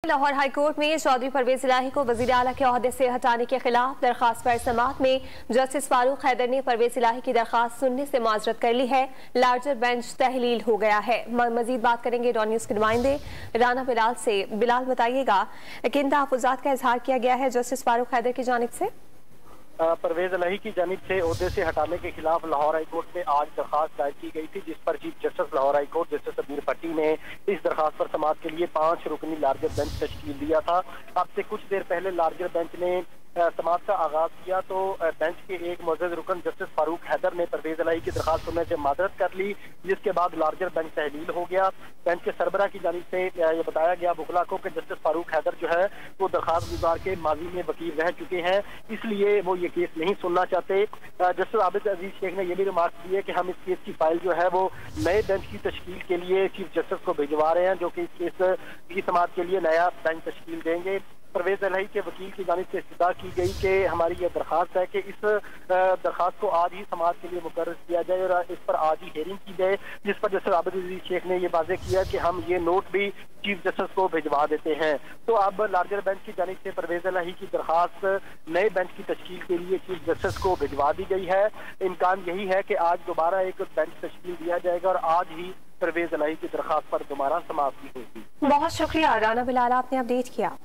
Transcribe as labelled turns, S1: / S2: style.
S1: Lahore high court में चौधरी परवेज इलाही को वजीर आला के ओहदे से हटाने के खिलाफ दरखास्त पर समाअत में जस्टिस फारूक हैदर ने परवेज इलाही की दरखास्त सुनने से माजरत कर ली है। लार्जर बेंच तहलील हो गया है। मजीद बात करेंगे डॉन न्यूज के नुमाइंदे राना बिलाल से। बिलाल, बताइएगा किन तहफ़्फ़ुज़ात का इजहार किया गया है जस्टिस फारूक हैदर की जानिब से?
S2: परवेज इलाही की जानिब से ओहदे से हटाने के खिलाफ लाहौर हाईकोर्ट में आज दरखास्त दायर की गई थी, जिस पर chief justice Lahore high court justice अबीर भट्टी ने इस दरखास्त पर समाअत के लिए 5 रुकनी लार्जर बेंच तश्कील दिया था। अब से कुछ देर पहले लार्जर बेंच ने समाअत का आगाज किया तो बेंच के एक मुअज़्ज़ज़ रुकन जस्टिस फारूक हैदर ने परवेज इलाही की दरखास्त सुनने से माजरत कर ली, जिसके बाद लार्जर बेंच तहलील हो गया। बेंच के सरबरा की जानिब से ये बताया गया वकला को कि जस्टिस फारूक हैदर जो है वो दरखास्त गुजार के माजी में वकील रह चुके हैं, इसलिए वो ये केस नहीं सुनना चाहते। जस्टिस आबिद अजीज शेख ने यह भी रिमार्क की है कि हम इस केस की फाइल जो है वो नए बेंच की तश्कील के लिए चीफ जस्टिस को भिजवा रहे हैं, जो कि इस केस की समाअत के लिए नया बेंच तश्कील देंगे। परवेज इलाही के वकील की जानिब से इस्तदा की गई कि हमारी यह दरखास्त है कि इस दरखास्त को आज ही समाअत के लिए मुकर्रर किया जाए और इस पर आज ही हेयरिंग की जाए, जिस पर जस्टिस आबिद अजीज शेख ने यह वाज़ेह किया कि हम ये नोट भी चीफ जस्टिस को भिजवा देते हैं। तो अब लार्जर बेंच की जानिब से परवेज इलाही की दरखास्त नए बेंच की तश्कील के लिए चीफ जस्टिस को भिजवा दी गई है। इम्कान यही है कि आज दोबारा एक बेंच तश्कील दिया जाएगा और आज ही परवेज इलाही की दरखास्त पर दोबारा समाअत भी होगी।
S1: बहुत शुक्रिया राना बिलाल, आपने अपडेट किया।